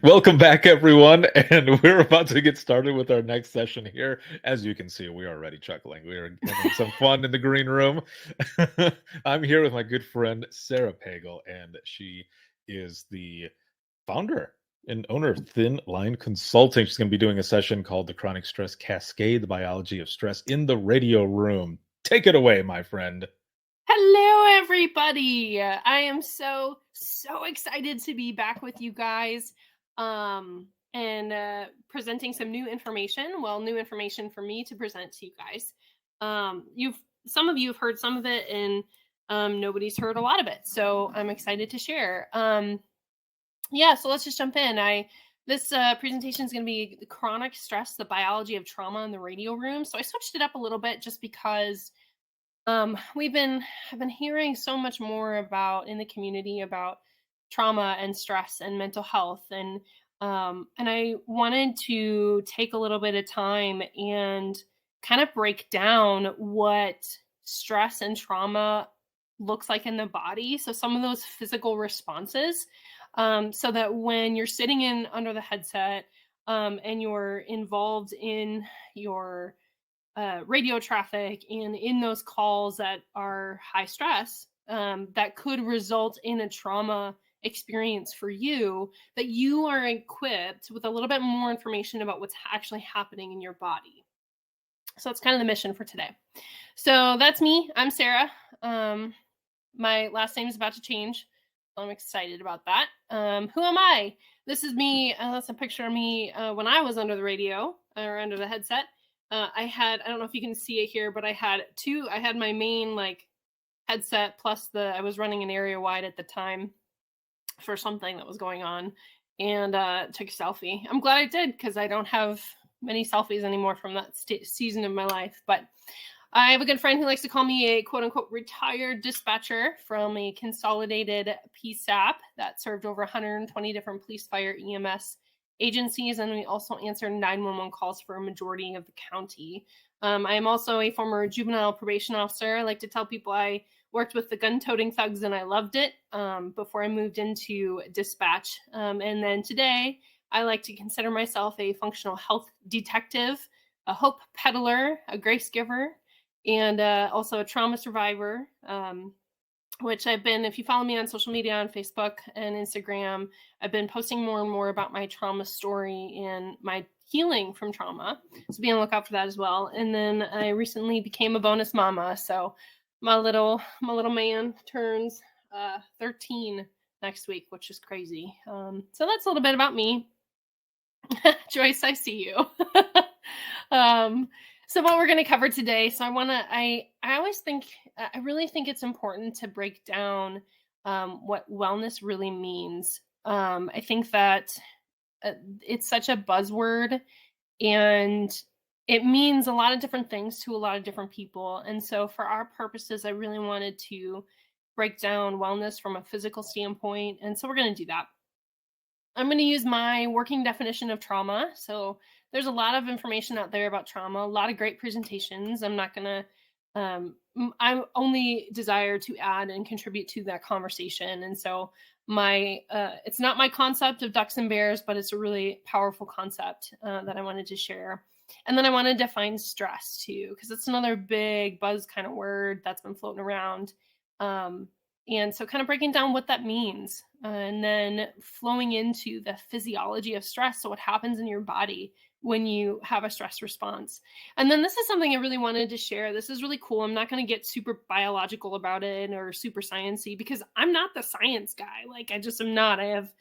Welcome back, everyone, and we're about to get started with our next session here. As you can see, we are already chuckling. We are having some fun in the green room. I'm here with my good friend Sara Pagel, and she is the founder and owner of Thin Line Consulting. She's going to be doing a session called the Chronic Stress Cascade, the Biology of Stress in the Radio Room. Take it away, my friend. Hello, everybody. I am so excited to be back with you guys and presenting some new information. Well, new information for me to present to you guys. Some of you have heard some of it, and nobody's heard a lot of it. So I'm excited to share. So let's just jump in. This presentation is going to be chronic stress, the biology of trauma in the radio room. So I switched it up a little bit just because I've been hearing so much more about in the community about trauma and stress and mental health, and I wanted to take a little bit of time and kind of break down what stress and trauma looks like in the body. So some of those physical responses, so that when you're sitting in under the headset and you're involved in your radio traffic and in those calls that are high stress, that could result in a trauma experience for you, that you are equipped with a little bit more information about what's actually happening in your body. So that's kind of the mission for today. So that's me. I'm Sara. My last name is about to change. I'm excited about that. Who am I? This is me. That's a picture of me when I was under the radio or under the headset. I don't know if you can see it here, but I had my main headset plus I was running an area wide at the time for something that was going on, and took a selfie. I'm glad I did, because I don't have many selfies anymore from that season of my life. But I have a good friend who likes to call me a quote unquote retired dispatcher from a consolidated PSAP that served over 120 different police, fire, EMS agencies, and we also answer 911 calls for a majority of the county. I am also a former juvenile probation officer. I like to tell people I worked with the gun-toting thugs and I loved it before I moved into dispatch. And then today, I like to consider myself a functional health detective, a hope peddler, a grace giver, and also a trauma survivor. Which I've been, if you follow me on social media, on Facebook and Instagram, I've been posting more and more about my trauma story and my healing from trauma. So be on the lookout for that as well. And then I recently became a bonus mama. So my little man turns 13 next week, which is crazy. So that's a little bit about me. Joyce, I see you. So what we're going to cover today, so I really think it's important to break down what wellness really means. I think that it's such a buzzword, and it means a lot of different things to a lot of different people. And so for our purposes, I really wanted to break down wellness from a physical standpoint. And so we're going to do that. I'm going to use my working definition of trauma. So there's a lot of information out there about trauma, a lot of great presentations. I'm not going to, I only desire to add and contribute to that conversation. And so it's not my concept of ducks and bears, but it's a really powerful concept that I wanted to share. And then I want to define stress too, because it's another big buzz kind of word that's been floating around. And so kind of breaking down what that means, and then flowing into the physiology of stress. So what happens in your body when you have a stress response. And then this is something I really wanted to share. This is really cool. I'm not going to get super biological about it or super sciencey, because I'm not the science guy. I just am not. I have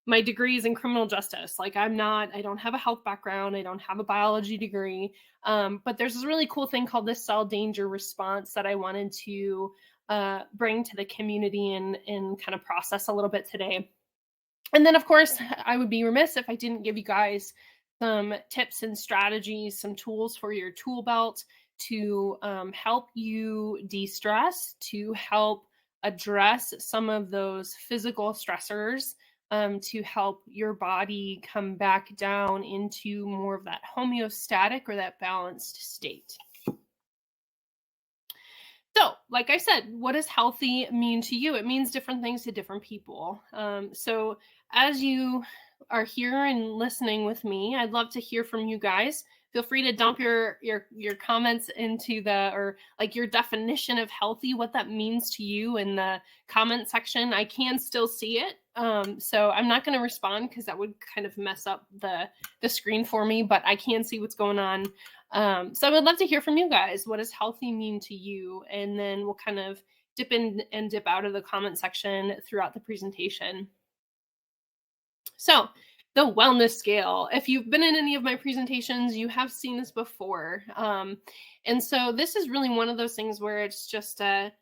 my degrees in criminal justice. I don't have a health background. I don't have a biology degree. But there's this really cool thing called the cell danger response that I wanted to bring to the community and kind of process a little bit today. And then, of course, I would be remiss if I didn't give you guys some tips and strategies, some tools for your tool belt to help you de-stress, to help address some of those physical stressors, to help your body come back down into more of that homeostatic or that balanced state. So, like I said, what does healthy mean to you? It means different things to different people. So, as you are here and listening with me, I'd love to hear from you guys. Feel free to dump your comments into the, or like your definition of healthy, what that means to you in the comment section. I can still see it, so I'm not going to respond because that would kind of mess up the screen for me. But I can see what's going on. So I would love to hear from you guys. What does healthy mean to you? And then we'll kind of dip in and dip out of the comment section throughout the presentation. So, the wellness scale. If you've been in any of my presentations, you have seen this before. And so this is really one of those things where it's just there's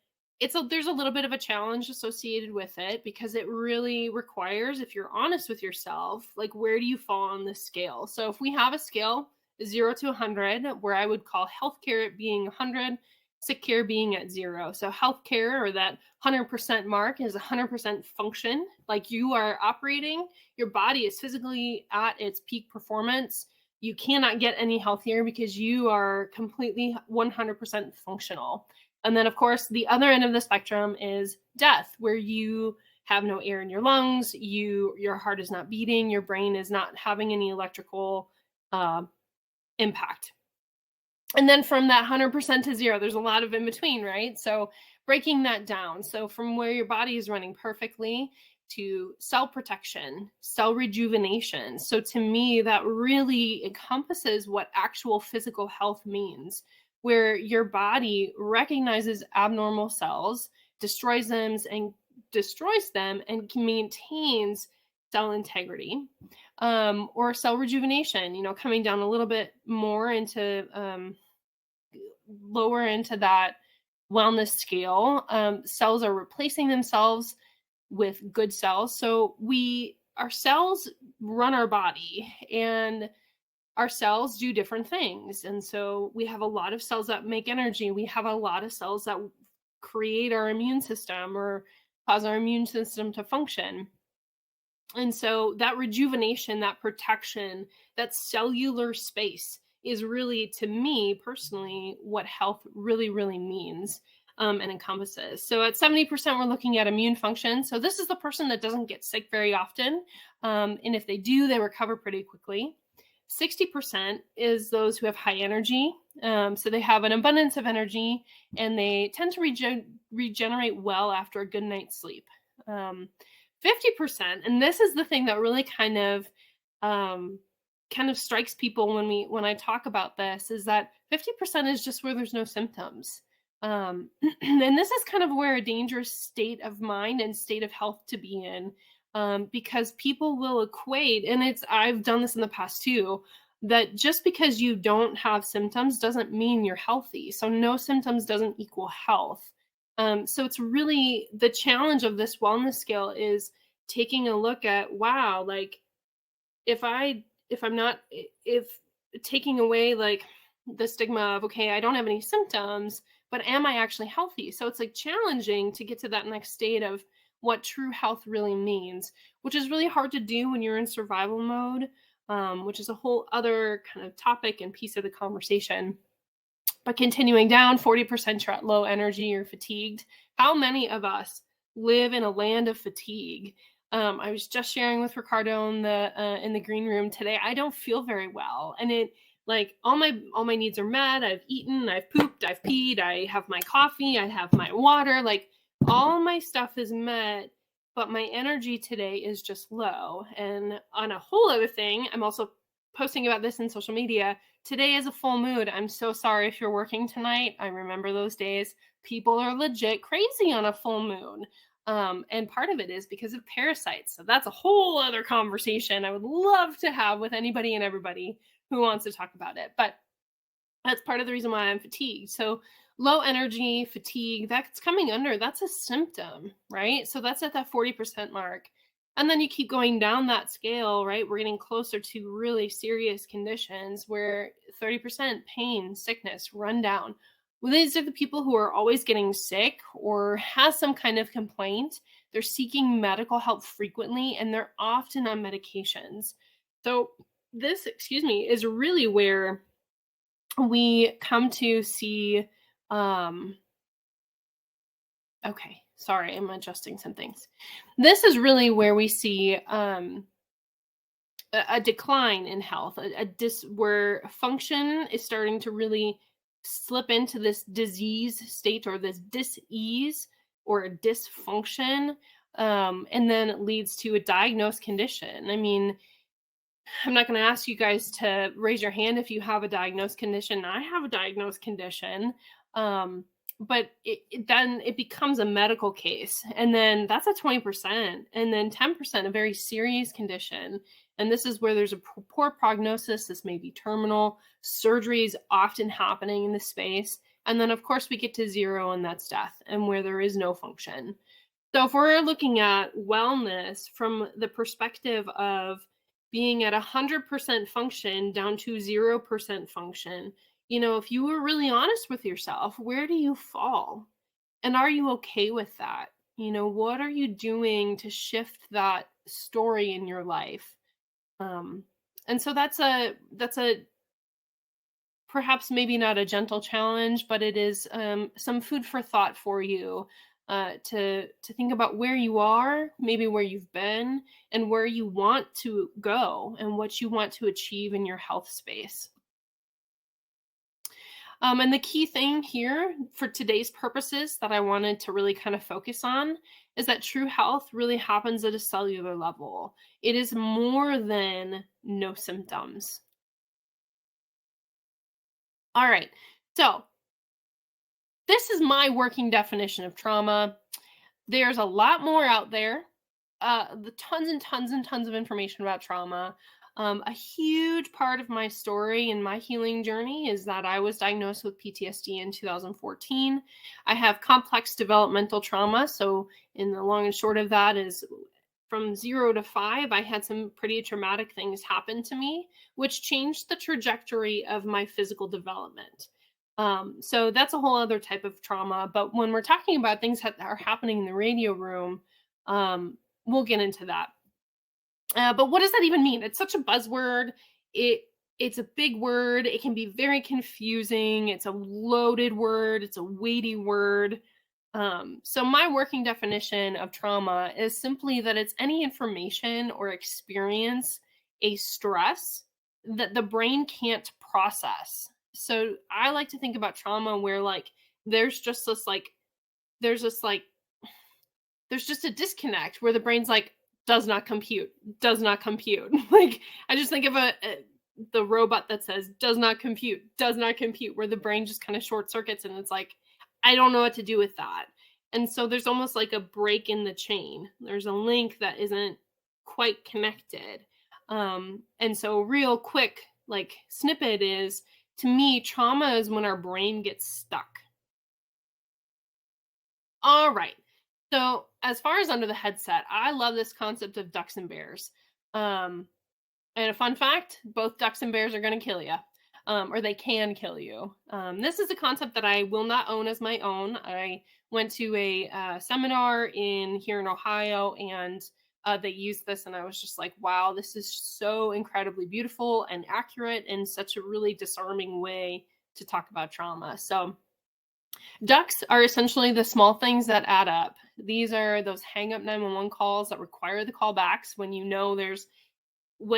a little bit of a challenge associated with it, because it really requires, if you're honest with yourself, like, where do you fall on the scale? So if we have a scale 0 to 100, where I would call healthcare being 100, sick care being at 0. So healthcare, or that 100% mark, is 100% function, like you are operating, your body is physically at its peak performance. You cannot get any healthier because you are completely 100% functional. And then, of course, the other end of the spectrum is death, where you have no air in your lungs, your heart is not beating, your brain is not having any electrical impact. And then from that 100% to 0, there's a lot of in between, right? So breaking that down. So from where your body is running perfectly to cell protection, cell rejuvenation. So to me, that really encompasses what actual physical health means, where your body recognizes abnormal cells, destroys them and maintains cell integrity. Or cell rejuvenation, coming down a little bit more into lower into that wellness scale. Cells are replacing themselves with good cells. So our cells run our body, and our cells do different things. And so we have a lot of cells that make energy. We have a lot of cells that create our immune system or cause our immune system to function. And so that rejuvenation, that protection, that cellular space is really, to me personally, what health really, really means and encompasses. So at 70%, we're looking at immune function. So this is the person that doesn't get sick very often. And if they do, they recover pretty quickly. 60% is those who have high energy. So they have an abundance of energy, and they tend to regenerate well after a good night's sleep. 50%, and this is the thing that really kind of strikes people when I talk about this, is that 50% is just where there's no symptoms. And this is kind of where a dangerous state of mind and state of health to be in, because people will equate, and I've done this in the past too, that just because you don't have symptoms doesn't mean you're healthy. So no symptoms doesn't equal health. So it's really the challenge of this wellness scale is taking a look at, wow, like if taking away like the stigma of, okay, I don't have any symptoms, but am I actually healthy? So it's like challenging to get to that next state of what true health really means, which is really hard to do when you're in survival mode, which is a whole other kind of topic and piece of the conversation. But continuing down, 40% are at low energy or fatigued. How many of us live in a land of fatigue? I was just sharing with Ricardo in the green room today. I don't feel very well, and all my needs are met. I've eaten, I've pooped, I've peed, I have my coffee, I have my water. Like all my stuff is met, but my energy today is just low. And on a whole other thing, I'm also posting about this in social media. Today is a full moon. I'm so sorry if you're working tonight. I remember those days. People are legit crazy on a full moon. And part of it is because of parasites. So that's a whole other conversation I would love to have with anybody and everybody who wants to talk about it. But that's part of the reason why I'm fatigued. So low energy, fatigue, that's coming under, that's a symptom, right? So that's at that 40% mark. And then you keep going down that scale, right? We're getting closer to really serious conditions where 30% pain, sickness, rundown. Well, these are the people who are always getting sick or has some kind of complaint. They're seeking medical help frequently, and they're often on medications. So this, is really where we come to see Okay, sorry, I'm adjusting some things. This is really where we see a decline in health, where function is starting to really slip into this disease state or this dis-ease or a dysfunction, and then it leads to a diagnosed condition. I mean, I'm not going to ask you guys to raise your hand if you have a diagnosed condition. I have a diagnosed condition. Um, but then it becomes a medical case. And then that's a 20%. And then 10%, a very serious condition. And this is where there's a poor prognosis. This may be terminal. Surgery is often happening in this space. And then, of course, we get to zero, and that's death, and where there is no function. So, if we're looking at wellness from the perspective of being at 100% function down to 0% function, if you were really honest with yourself, where do you fall? And are you okay with that? What are you doing to shift that story in your life? And so that's a perhaps maybe not a gentle challenge, but it is some food for thought for you, to think about where you are, maybe where you've been, and where you want to go, and what you want to achieve in your health space. And the key thing here for today's purposes that I wanted to really kind of focus on is that true health really happens at a cellular level. It is more than no symptoms. All right. So, this is my working definition of trauma. There's a lot more out there. The tons and tons and tons of information about trauma. A huge part of my story and my healing journey is that I was diagnosed with PTSD in 2014. I have complex developmental trauma. So, in the long and short of that is from 0 to 5, I had some pretty traumatic things happen to me, which changed the trajectory of my physical development. So that's a whole other type of trauma. But when we're talking about things that are happening in the radio room, we'll get into that. But what does that even mean? It's such a buzzword. It's a big word. It can be very confusing. It's a loaded word. It's a weighty word. So my working definition of trauma is simply that it's any information or experience, a stress that the brain can't process. So I like to think about trauma where there's just this like there's this like there's just a disconnect where the brain's like does not compute, does not compute. Like I just think of the robot that says does not compute, does not compute, where the brain just kind of short circuits and it's like I don't know what to do with that. And so there's almost like a break in the chain. There's a link that isn't quite connected. And so real quick snippet is, to me, trauma is when our brain gets stuck. All right. So as far as under the headset, I love this concept of ducks and bears. And a fun fact, both ducks and bears are going to kill you. Or they can kill you. This is a concept that I will not own as my own. I went to a seminar here in Ohio, and they used this, and I was just like, wow, this is so incredibly beautiful and accurate and such a really disarming way to talk about trauma. So ducks are essentially the small things that add up. These are those hang up 911 calls that require the callbacks when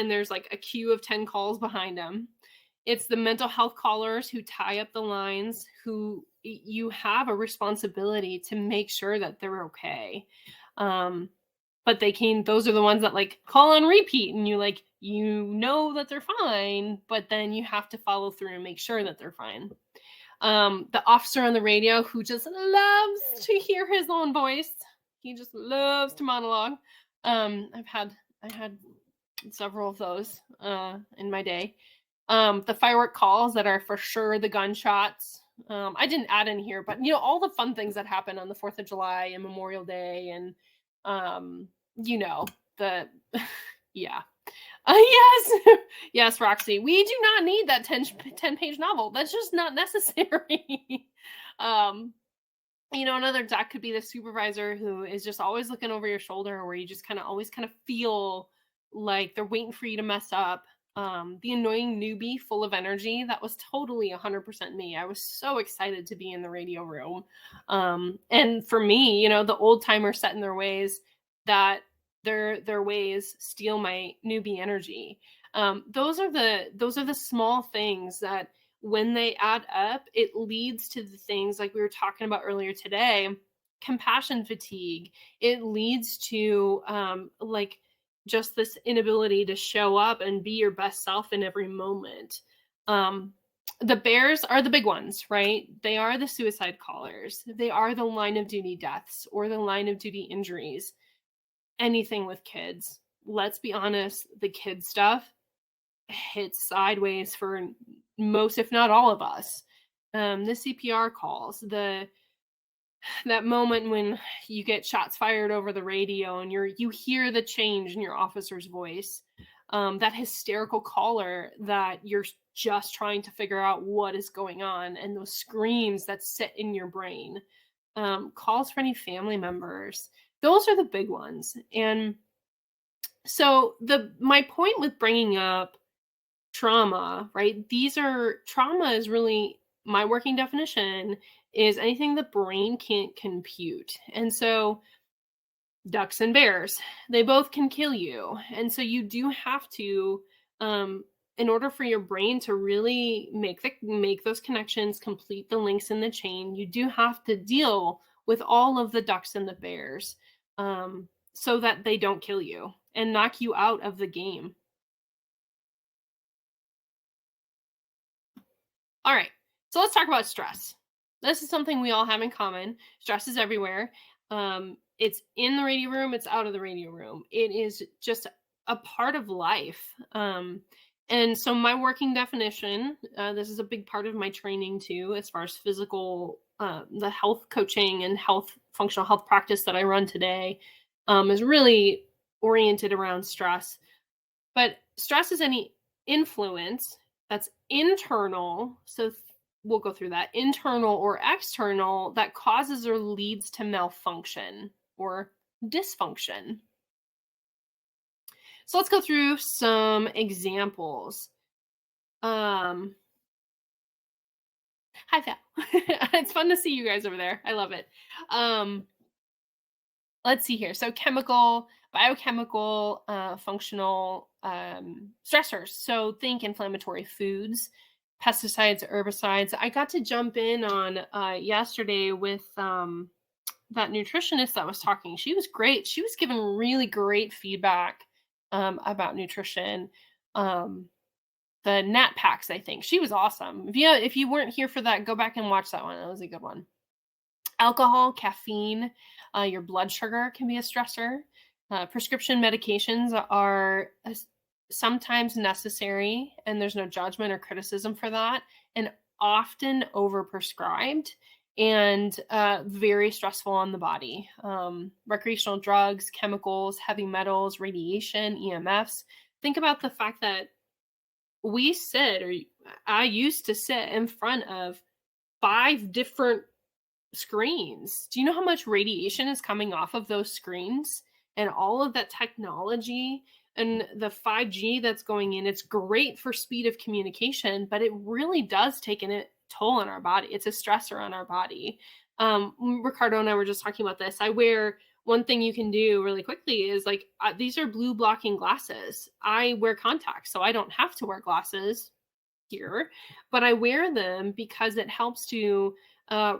there's like a queue of 10 calls behind them. It's the mental health callers who tie up the lines, who you have a responsibility to make sure that they're okay. But those are the ones that call on repeat, and that they're fine, but then you have to follow through and make sure that they're fine. The officer on the radio who just loves to hear his own voice. He just loves to monologue. I had several of those in my day. The firework calls that are for sure the gunshots. I didn't add in here, but all the fun things that happen on the 4th of July and Memorial Day, and the yeah. Yes. Yes, Roxy. We do not need that 10-page novel. That's just not necessary. Another duck could be the supervisor who is just always looking over your shoulder, where you just always feel like they're waiting for you to mess up. the annoying newbie full of energy. That was totally 100% me. I was so excited to be in the radio room. And for me, the old timers set in their ways, that their ways steal my newbie energy. Those are the small things that, when they add up, it leads to the things like we were talking about earlier today, compassion fatigue. It leads to like just this inability to show up and be your best self in every moment. The bears are the big ones, right? They are the suicide callers. They are the line of duty deaths or the line of duty injuries. Anything with kids. Let's be honest, the kid stuff hits sideways for most, if not all of us. The CPR calls, that moment when you get shots fired over the radio and you hear the change in your officer's voice, that hysterical caller that you're just trying to figure out what is going on, and those screams that sit in your brain, calls for any family members. Those are the big ones. And so my point with bringing up trauma, right? Trauma is really, my working definition is anything the brain can't compute. And so ducks and bears, they both can kill you. And so you do have to, in order for your brain to really make those connections, complete the links in the chain, you do have to deal with all of the ducks and the bears, so that they don't kill you and knock you out of the game. All right, so let's talk about stress. This is something we all have in common. Stress is everywhere. It's in the radio room, it's out of the radio room. It is just a part of life. And so my working definition, this is a big part of my training too, as far as physical, the health coaching and functional health practice that I run today, is really oriented around stress. But stress is any influence that's internal. So we'll go through that, internal or external, that causes or leads to malfunction or dysfunction. So let's go through some examples. Hi, Val. It's fun to see you guys over there. I love it. Let's see here. So biochemical, functional stressors. So think inflammatory foods, pesticides, herbicides. I got to jump in on yesterday with that nutritionist that was talking. She was great. She was giving really great feedback about nutrition. The Nat Packs, I think. She was awesome. If you weren't here for that, go back and watch that one. That was a good one. Alcohol, caffeine, your blood sugar can be a stressor. Prescription medications are sometimes necessary, and there's no judgment or criticism for that, and often overprescribed and very stressful on the body. Recreational drugs, chemicals, heavy metals, radiation, EMFs. Think about the fact that I used to sit in front of 5 different screens. Do you know how much radiation is coming off of those screens? And all of that technology and the 5G that's going in, it's great for speed of communication, but it really does take a toll on our body. It's a stressor on our body. Ricardo and I were just talking about this. One thing you can do really quickly is these are blue blocking glasses. I wear contacts, so I don't have to wear glasses here, but I wear them because it helps to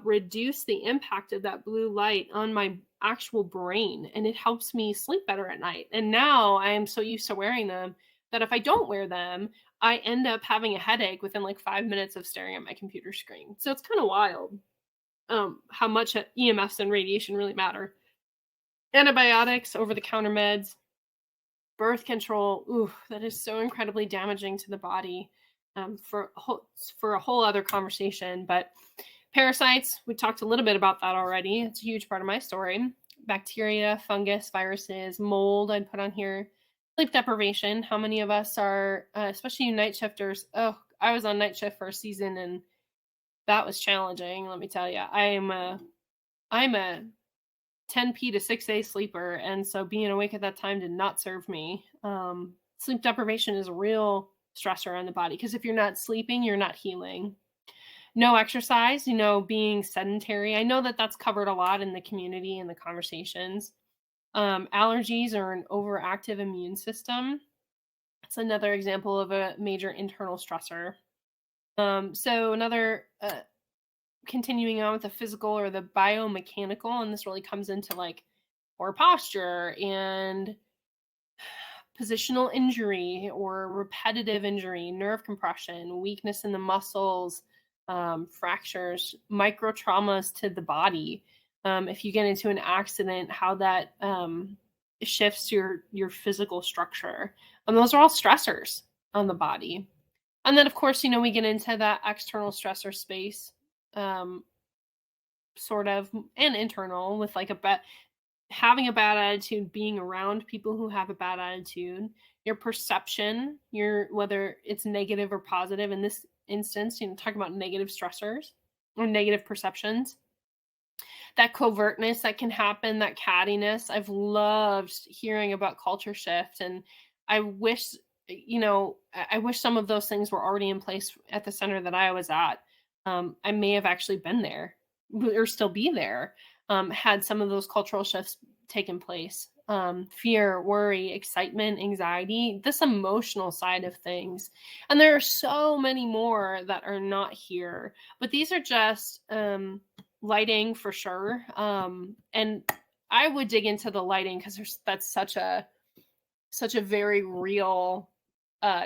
reduce the impact of that blue light on my actual brain, and it helps me sleep better at night. And now I am so used to wearing them that if I don't wear them, I end up having a headache within 5 minutes of staring at my computer screen. So it's kind of wild how much EMFs and radiation really matter. Antibiotics, over-the-counter meds, birth control, that is so incredibly damaging to the body, for a whole other conversation. But parasites, we talked a little bit about that already. It's a huge part of my story. Bacteria, fungus, viruses, mold, I'd put on here. Sleep deprivation. How many of us are, especially you night shifters? Oh, I was on night shift for a season, and that was challenging. Let me tell you, I'm a 10p to 6a sleeper, and so being awake at that time did not serve me. Sleep deprivation is a real stressor on the body, because if you're not sleeping, you're not healing. No exercise, being sedentary. I know that that's covered a lot in the community and the conversations. Allergies or an overactive immune system. That's another example of a major internal stressor. So another, continuing on with the physical or the biomechanical, and this really comes into like poor posture and positional injury or repetitive injury, nerve compression, weakness in the muscles, fractures, micro traumas to the body. If you get into an accident, how that shifts your physical structure. And those are all stressors on the body. And then, of course, we get into that external stressor space, sort of, and internal with like having a bad attitude, being around people who have a bad attitude, your perception, whether it's negative or positive. In this instance, talk about negative stressors or negative perceptions. That covertness that can happen, that cattiness. I've loved hearing about culture shift, and I wish, I wish some of those things were already in place at the center that I was at. I may have actually been there or still be there, had some of those cultural shifts taken place. Fear, worry, excitement, anxiety, this emotional side of things. And there are so many more that are not here, but these are just lighting for sure. And I would dig into the lighting because that's such a very real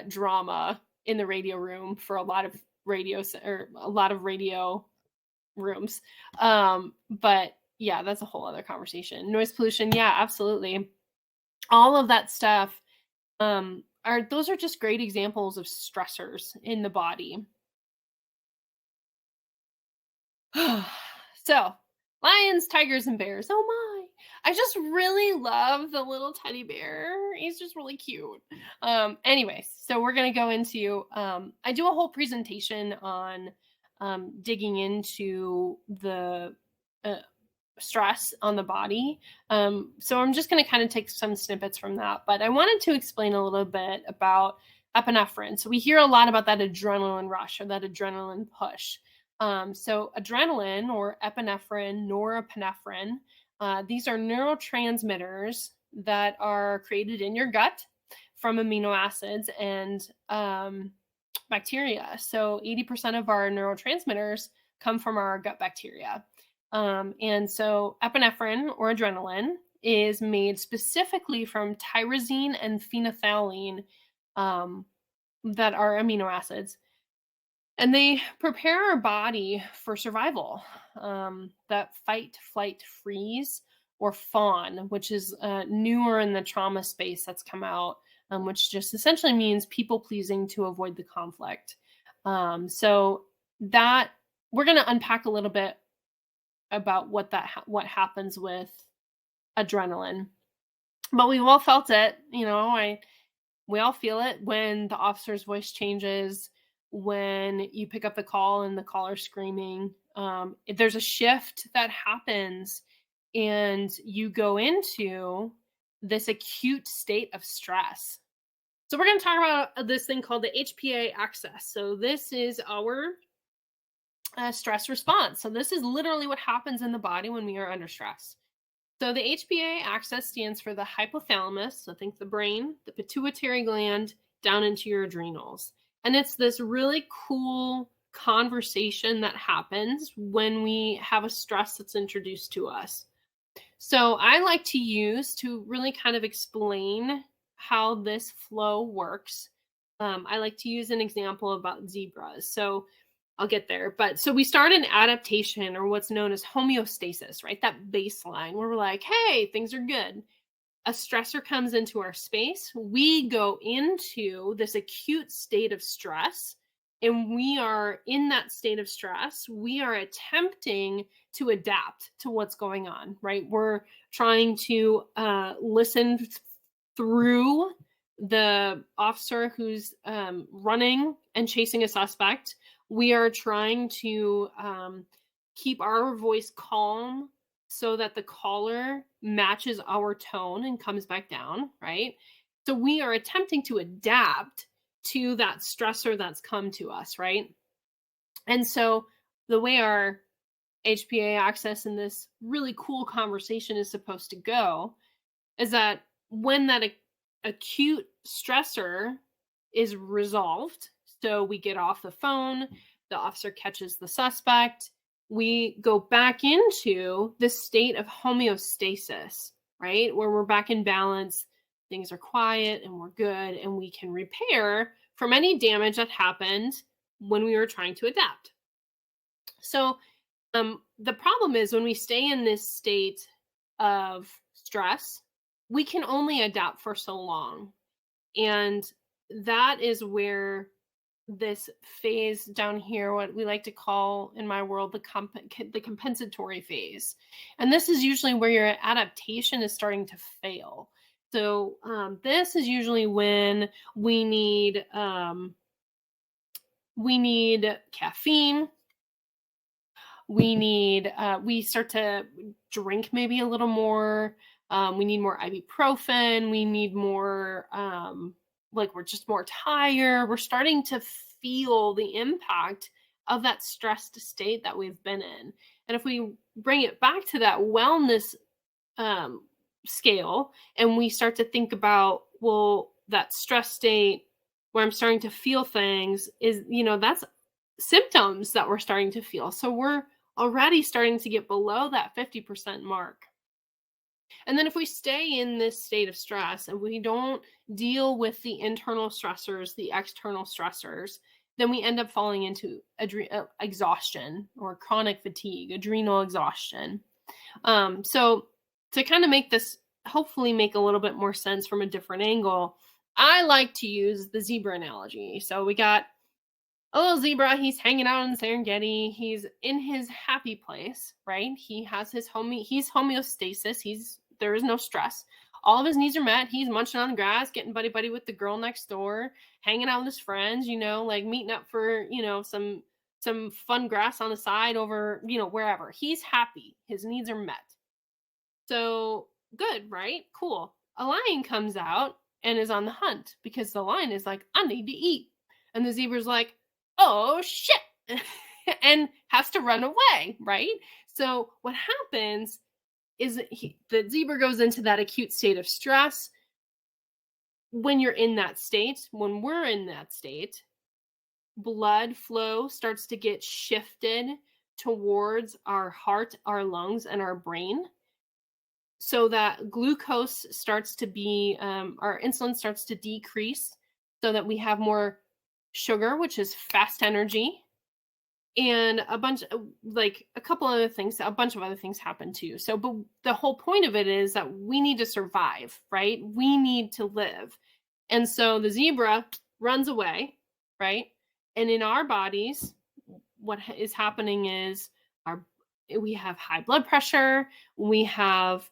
drama in the radio room for a lot of radio rooms. But yeah, that's a whole other conversation. Noise pollution, yeah, absolutely. All of that stuff those are just great examples of stressors in the body. So, lions, tigers, and bears. Oh my. I just really love the little teddy bear. He's just really cute. Anyways, so we're going to go into, I do a whole presentation on digging into the stress on the body. So I'm just going to kind of take some snippets from that. But I wanted to explain a little bit about epinephrine. So we hear a lot about that adrenaline rush or that adrenaline push. So adrenaline or epinephrine, norepinephrine, these are neurotransmitters that are created in your gut from amino acids and bacteria. So 80% of our neurotransmitters come from our gut bacteria. And so epinephrine or adrenaline is made specifically from tyrosine and phenolphthalein, that are amino acids. And they prepare our body for survival. That fight, flight, freeze, or fawn, which is newer in the trauma space that's come out, which just essentially means people pleasing to avoid the conflict. So that we're going to unpack a little bit about what happens with adrenaline. But we've all felt it, we all feel it when the officer's voice changes, when you pick up the call and the caller's screaming. There's a shift that happens and you go into this acute state of stress. So we're going to talk about this thing called the HPA axis. So this is our stress response. So this is literally what happens in the body when we are under stress. So the HPA axis stands for the hypothalamus. So think the brain, the pituitary gland, down into your adrenals. And it's this really cool conversation that happens when we have a stress that's introduced to us. So I like to use to really kind of explain how this flow works. I like to use an example about zebras. So I'll get there. But so we start an adaptation or what's known as homeostasis, right? That baseline where we're like, hey, things are good. A stressor comes into our space. We go into this acute state of stress. And we are in that state of stress. We are attempting to adapt to what's going on, right? We're trying to listen through the officer who's running and chasing a suspect. We are trying to keep our voice calm so that the caller matches our tone and comes back down, right? So we are attempting to adapt to that stressor that's come to us, right? And so the way our HPA access in this really cool conversation is supposed to go is that when that acute stressor is resolved, so we get off the phone, the officer catches the suspect, we go back into this state of homeostasis, right? Where we're back in balance, things are quiet and we're good, and we can repair from any damage that happened when we were trying to adapt. So, the problem is when we stay in this state of stress, we can only adapt for so long. And that is where this phase down here, what we like to call in my world the compensatory phase, and this is usually where your adaptation is starting to fail. So this is usually when we need caffeine. We start to drink maybe a little more. We need more ibuprofen. We need more, like we're just more tired. We're starting to feel the impact of that stressed state that we've been in. And if we bring it back to that wellness scale, and we start to think about, well, that stress state where I'm starting to feel things is, that's symptoms that we're starting to feel. So we're already starting to get below that 50% mark. And then if we stay in this state of stress and we don't deal with the internal stressors, the external stressors, then we end up falling into exhaustion or chronic fatigue, adrenal exhaustion. So to kind of make this hopefully make a little bit more sense from a different angle, I like to use the zebra analogy. So we got a little zebra, he's hanging out in the Serengeti. He's in his happy place, right? He has he's homeostasis. There is no stress. All of his needs are met. He's munching on the grass, getting buddy with the girl next door, hanging out with his friends, like meeting up for, some fun grass on the side over, wherever. He's happy. His needs are met. So good, right? Cool. A lion comes out and is on the hunt because the lion is like, I need to eat. And the zebra's like, oh shit, and has to run away, right? So what happens is the zebra goes into that acute state of stress. When you're in that state, when we're in that state, blood flow starts to get shifted towards our heart, our lungs, and our brain. So that glucose starts to be, our insulin starts to decrease so that we have more sugar, which is fast energy, and a bunch of a bunch of other things happen too. So, but the whole point of it is that we need to survive, right? We need to live. And so the zebra runs away, right? And in our bodies, what is happening is we have high blood pressure. Our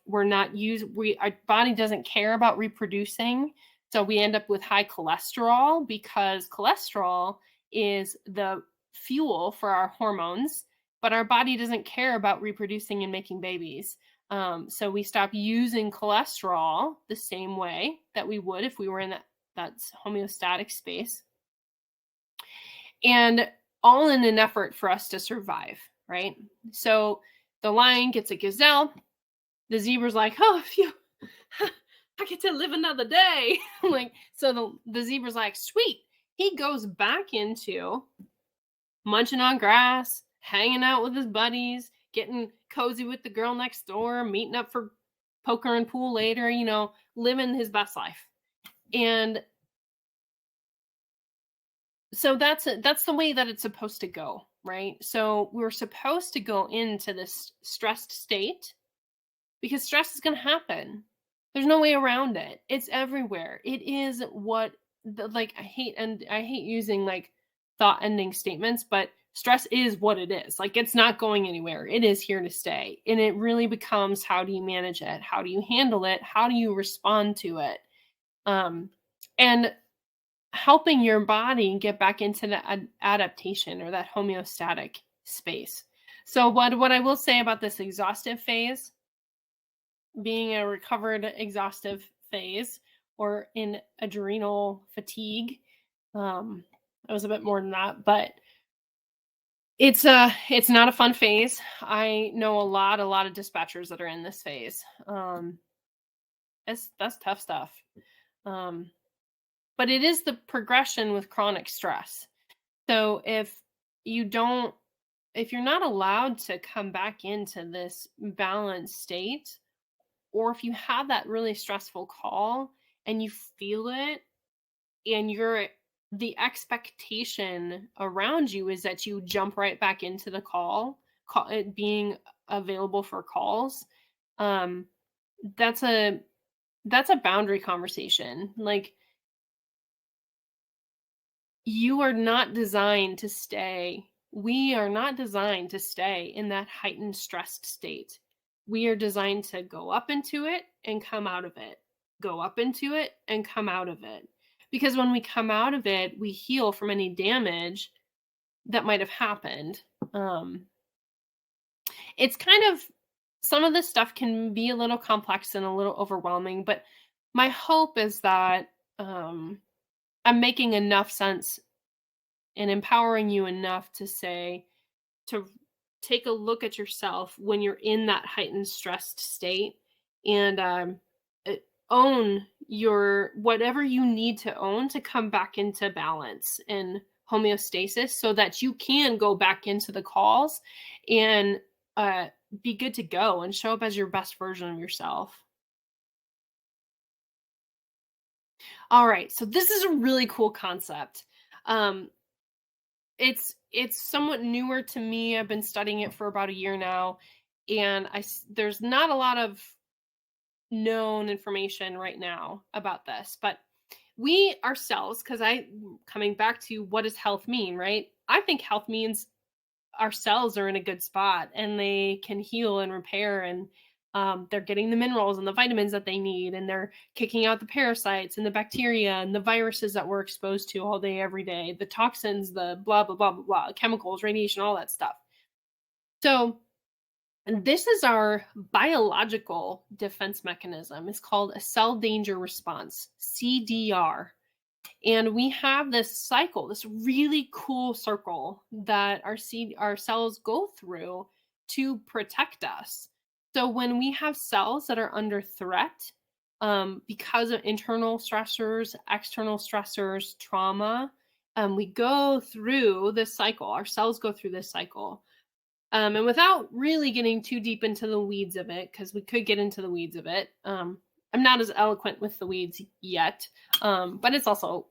body doesn't care about reproducing. So we end up with high cholesterol because cholesterol is the fuel for our hormones, but our body doesn't care about reproducing and making babies. So we stop using cholesterol the same way that we would if we were in that homeostatic space. And all in an effort for us to survive, right? So the lion gets a gazelle. The zebra's like, oh, phew, I get to live another day. So the zebra's like, sweet. He goes back into munching on grass, hanging out with his buddies, getting cozy with the girl next door, meeting up for poker and pool later, living his best life. And so that's the way that it's supposed to go, right? So we're supposed to go into this stressed state because stress is going to happen. There's no way around it. It's everywhere. It is what I hate using thought ending statements, but stress is what it is. It's not going anywhere. It is here to stay. And it really becomes, how do you manage it? How do you handle it? How do you respond to it? And helping your body get back into that adaptation or that homeostatic space. So what I will say about this exhaustive phase, being a recovered exhaustive phase or in adrenal fatigue, It was a bit more than that, but it's not a fun phase. I know a lot of dispatchers that are in this phase. That's tough stuff. Um, but it is the progression with chronic stress. So you don't if you're not allowed to come back into this balanced state, or if you have that really stressful call and you feel it, and the expectation around you is that you jump right back into the call it being available for calls. um that's a boundary conversation. Like, you are not designed to stay we are not designed to stay in that heightened stressed state. We are designed to go up into it and come out of it, go up into it and come out of it. Because when we come out of it, we heal from any damage that might have happened. It's kind of Some of this stuff can be a little complex and a little overwhelming, but my hope is that I'm making enough sense and empowering you enough to take a look at yourself when you're in that heightened stressed state, and own your whatever you need to own to come back into balance and homeostasis, so that you can go back into the calls and be good to go and show up as your best version of yourself. All right, so this is a really cool concept. Um, it's somewhat newer to me. I've been studying it for about a year now, and there's not a lot of known information right now about this. But we ourselves, because coming back to what does health mean, right? I think health means our cells are in a good spot and they can heal and repair, and they're getting the minerals and the vitamins that they need, and they're kicking out the parasites and the bacteria and the viruses that we're exposed to all day, every day, the toxins, the blah, blah, blah, blah, blah, chemicals, radiation, all that stuff. So, and this is our biological defense mechanism. It's called a cell danger response, CDR. And we have this cycle, this really cool circle that our cells go through to protect us. So when we have cells that are under threat, because of internal stressors, external stressors, trauma, we go through this cycle. Our cells go through this cycle. And without really getting too deep into the weeds of it, because we could get into the weeds of it, I'm not as eloquent with the weeds yet, but it's also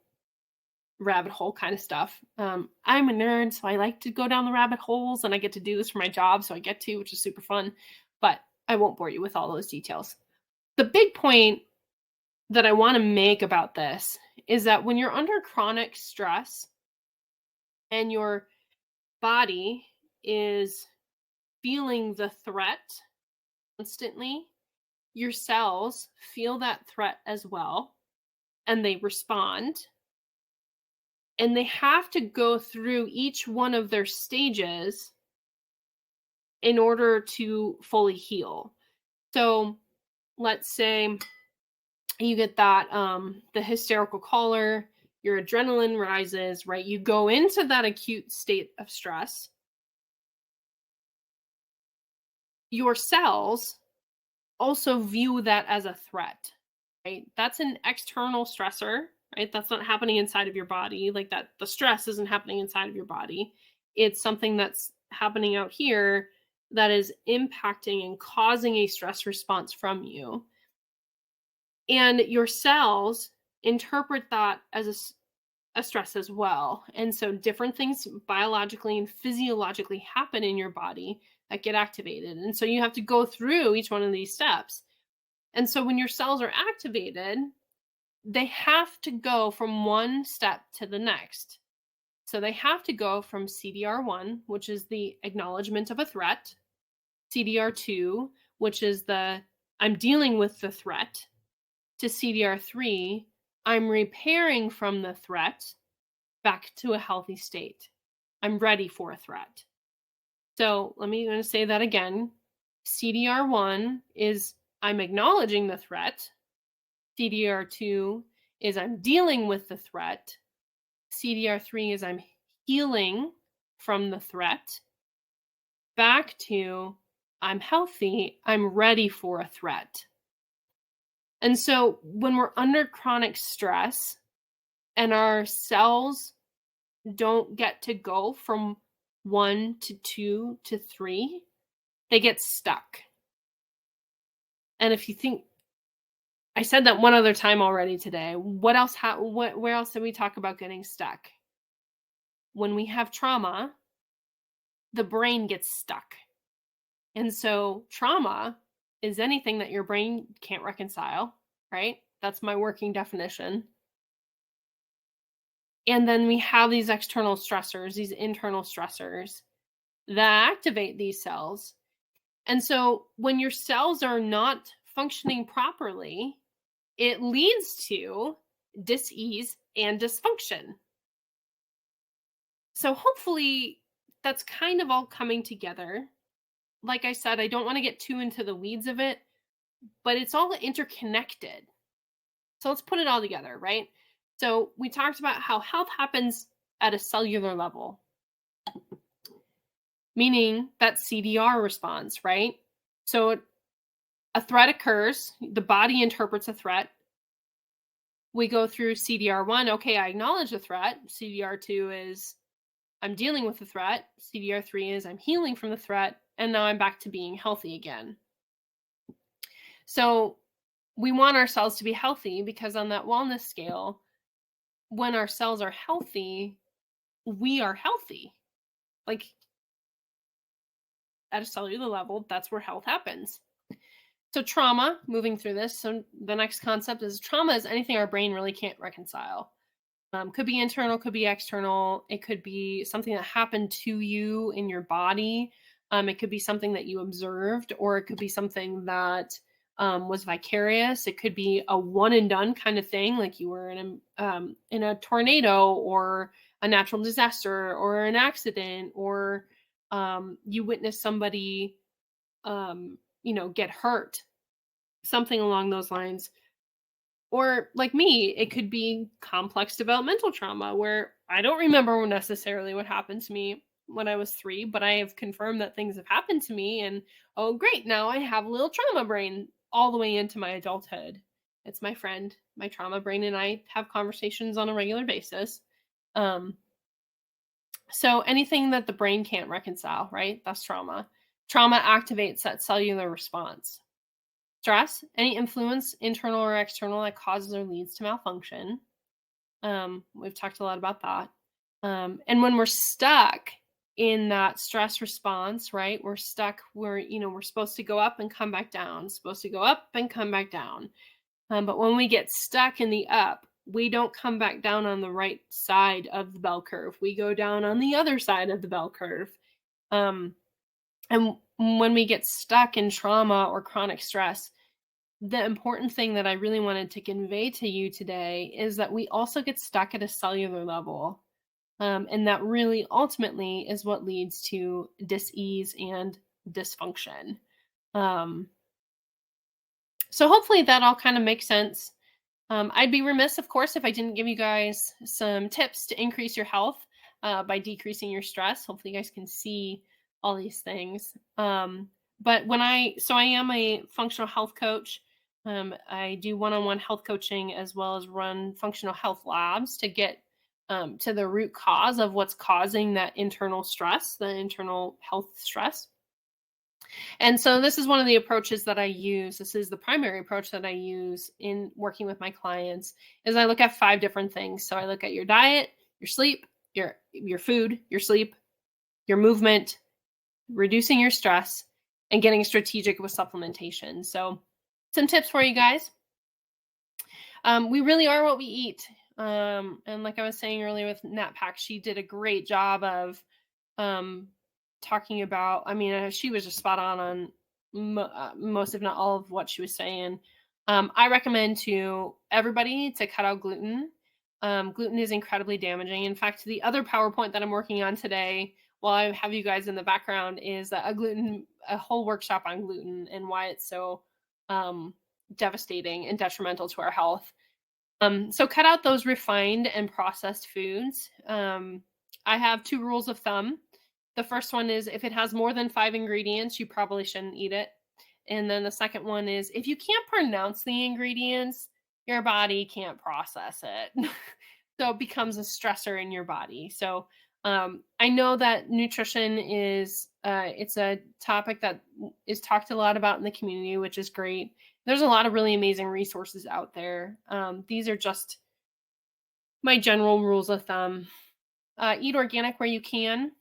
rabbit hole kind of stuff. I'm a nerd, so I like to go down the rabbit holes, and I get to do this for my job, so I get to, which is super fun. But I won't bore you with all those details. The big point that I want to make about this is that when you're under chronic stress and your body is feeling the threat constantly, your cells feel that threat as well, and they respond. And they have to go through each one of their stages in order to fully heal. So let's say you get that the hysterical caller, your adrenaline rises, right? You go into that acute state of stress. Your cells also view that as a threat, right? That's an external stressor, right? That's not happening inside of your body. Like that, the stress isn't happening inside of your body. It's something that's happening out here that is impacting and causing a stress response from you. And your cells interpret that as a stress as well. And so different things biologically and physiologically happen in your body that get activated. And so you have to go through each one of these steps. And so when your cells are activated, they have to go from one step to the next. So they have to go from CDR1, which is the acknowledgement of a threat, CDR2, which is the I'm dealing with the threat, to CDR3, I'm repairing from the threat back to a healthy state. I'm ready for a threat. So I'm going to say that again. CDR1 is I'm acknowledging the threat. CDR2 is I'm dealing with the threat. CDR3 is I'm healing from the threat, back to I'm healthy, I'm ready for a threat. And so when we're under chronic stress and our cells don't get to go from 1 to 2 to 3, they get stuck. And if you think, I said that one other time already today. What else? Where else did we talk about getting stuck? When we have trauma, the brain gets stuck. And so trauma is anything that your brain can't reconcile, right? That's my working definition. And then we have these external stressors, these internal stressors that activate these cells. And so when your cells are not functioning properly, it leads to dis-ease and dysfunction. So hopefully that's kind of all coming together. Like I said, I don't want to get too into the weeds of it, but it's all interconnected. So let's put it all together, right? So we talked about how health happens at a cellular level, meaning that CDR response, right? So a threat occurs, the body interprets a threat. We go through CDR1, okay, I acknowledge the threat. CDR2 is I'm dealing with the threat. CDR3 is I'm healing from the threat. And now I'm back to being healthy again. So we want our cells to be healthy because on that wellness scale, when our cells are healthy, we are healthy. Like at a cellular level, that's where health happens. So trauma, moving through this. So the next concept is trauma is anything our brain really can't reconcile. Could be internal, could be external. It could be something that happened to you in your body. It could be something that you observed, or it could be something that was vicarious. It could be a one and done kind of thing, like you were in a tornado or a natural disaster or an accident, or you witnessed somebody, get hurt, something along those lines. Or like me, it could be complex developmental trauma where I don't remember necessarily what happened to me when I was 3, but I have confirmed that things have happened to me. And oh, great, now I have a little trauma brain all the way into my adulthood. It's my friend, my trauma brain, and I have conversations on a regular basis. So anything that the brain can't reconcile, right? That's trauma. Trauma activates that cellular response. Stress, any influence, internal or external, that causes or leads to malfunction. We've talked a lot about that. And when we're stuck in that stress response, right? We're stuck, we're supposed to go up and come back down, supposed to go up and come back down. But when we get stuck in the up, we don't come back down on the right side of the bell curve. We go down on the other side of the bell curve. And when we get stuck in trauma or chronic stress, the important thing that I really wanted to convey to you today is that we also get stuck at a cellular level. And that really ultimately is what leads to dis-ease and dysfunction. So hopefully that all kind of makes sense. I'd be remiss, of course, if I didn't give you guys some tips to increase your health by decreasing your stress. Hopefully you guys can see all these things. But I am a functional health coach. I do one-on-one health coaching as well as run functional health labs to get to the root cause of what's causing that internal stress, the internal health stress. And so this is one of the approaches that I use. This is the primary approach that I use in working with my clients is I look at 5 different things. So I look at your diet, your sleep, your food, your sleep, your movement, reducing your stress, and getting strategic with supplementation. So some tips for you guys. We really are what we eat. And like I was saying earlier with Nat Pack, she did a great job of talking about, she was just spot on most, if not all of what she was saying. I recommend to everybody to cut out gluten. Gluten is incredibly damaging. In fact, the other PowerPoint that I'm working on today, while I have you guys in the background, is a whole workshop on gluten and why it's so devastating and detrimental to our health. So cut out those refined and processed foods. I have 2 rules of thumb. The first one is if it has more than 5 ingredients, you probably shouldn't eat it. And then the second one is if you can't pronounce the ingredients, your body can't process it. So it becomes a stressor in your body. So I know that nutrition is it's a topic that is talked a lot about in the community, which is great. There's a lot of really amazing resources out there. These are just my general rules of thumb. Eat organic where you can.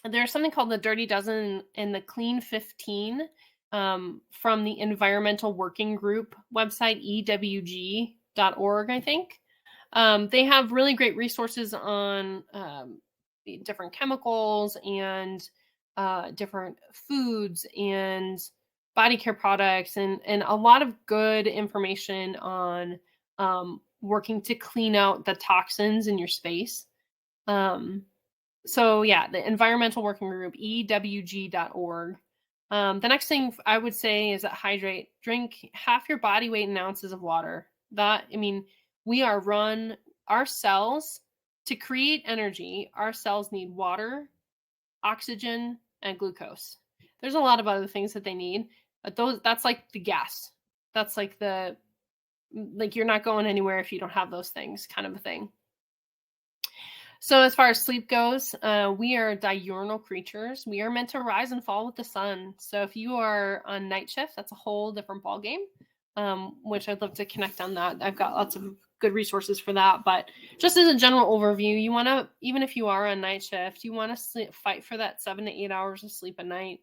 There's something called the Dirty Dozen and the Clean 15 from the Environmental Working Group website, ewg.org, I think. They have really great resources on the different chemicals and different foods and body care products and a lot of good information on working to clean out the toxins in your space. So yeah, the Environmental Working Group, ewg.org. The next thing I would say is that hydrate. Drink half your body weight in ounces of water. We are run, our cells, to create energy, our cells need water, oxygen, and glucose. There's a lot of other things that they need, but that's like the gas. That's like you're not going anywhere if you don't have those things, kind of a thing. So as far as sleep goes, we are diurnal creatures. We are meant to rise and fall with the sun. So if you are on night shift, that's a whole different ballgame, which I'd love to connect on that. I've got lots of good resources for that. But just as a general overview, you want to, even if you are on night shift, you want to fight for that 7 to 8 hours of sleep at night.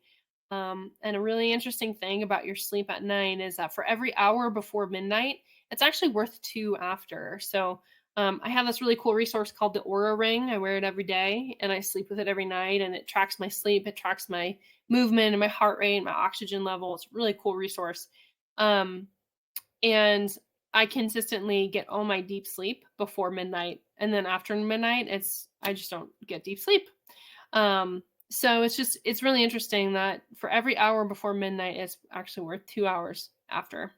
And a really interesting thing about your sleep at night is that for every hour before midnight, it's actually worth 2 after. So I have this really cool resource called the Aura Ring. I wear it every day and I sleep with it every night, and it tracks my sleep. It tracks my movement and my heart rate and my oxygen level. It's a really cool resource. And I consistently get all my deep sleep before midnight. And then after midnight, I just don't get deep sleep. So it's really interesting that for every hour before midnight, it's actually worth 2 hours after.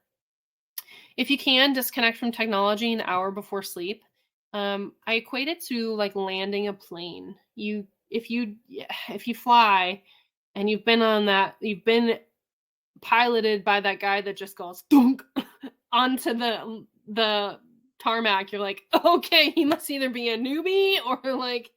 If you can, disconnect from technology an hour before sleep. I equate it to like landing a plane. If you fly and you've been piloted by that guy that just goes dunk onto the tarmac, you're like, okay, he must either be a newbie or like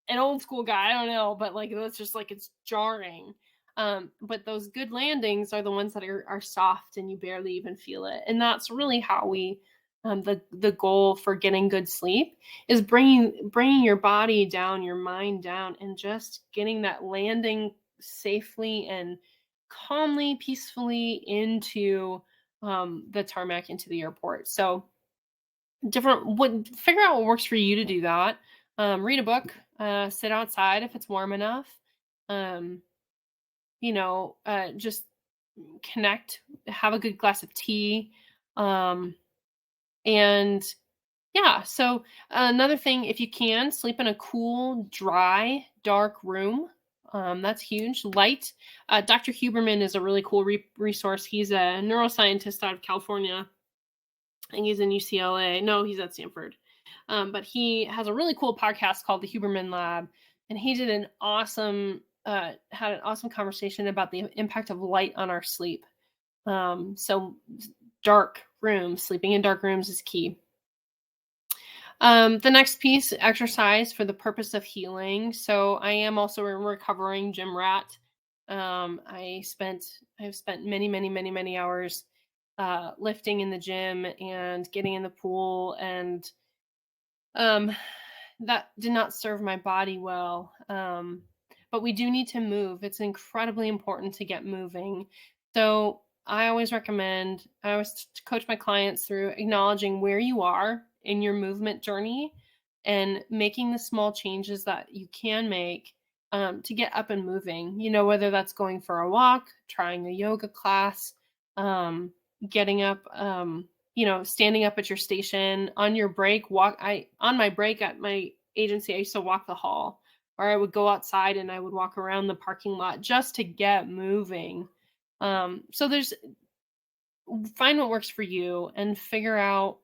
an old school guy. I don't know, but like that's just like it's jarring. But those good landings are the ones that are soft and you barely even feel it. And that's really how we, the goal for getting good sleep is bringing your body down, your mind down, and just getting that landing safely and calmly, peacefully into the tarmac, into the airport. So figure out what works for you to do that. Read a book, sit outside if it's warm enough. Just connect, have a good glass of tea. And yeah, so another thing, if you can, sleep in a cool, dry, dark room. That's huge. Light. Dr. Huberman is a really cool resource. He's a neuroscientist out of California. I think he's in UCLA. No, he's at Stanford. But he has a really cool podcast called the Huberman Lab. And he did had an awesome conversation about the impact of light on our sleep. So dark rooms, sleeping in dark rooms is key. The next piece, exercise for the purpose of healing. So I am also a recovering gym rat. I've spent many hours lifting in the gym and getting in the pool, and that did not serve my body well. But we do need to move. It's incredibly important to get moving. So I always coach my clients through acknowledging where you are in your movement journey and making the small changes that you can make to get up and moving. Whether that's going for a walk, trying a yoga class, getting up, standing up at your station, on your break, on my break at my agency, I used to walk the hall, or I would go outside and I would walk around the parking lot just to get moving. So find what works for you and figure out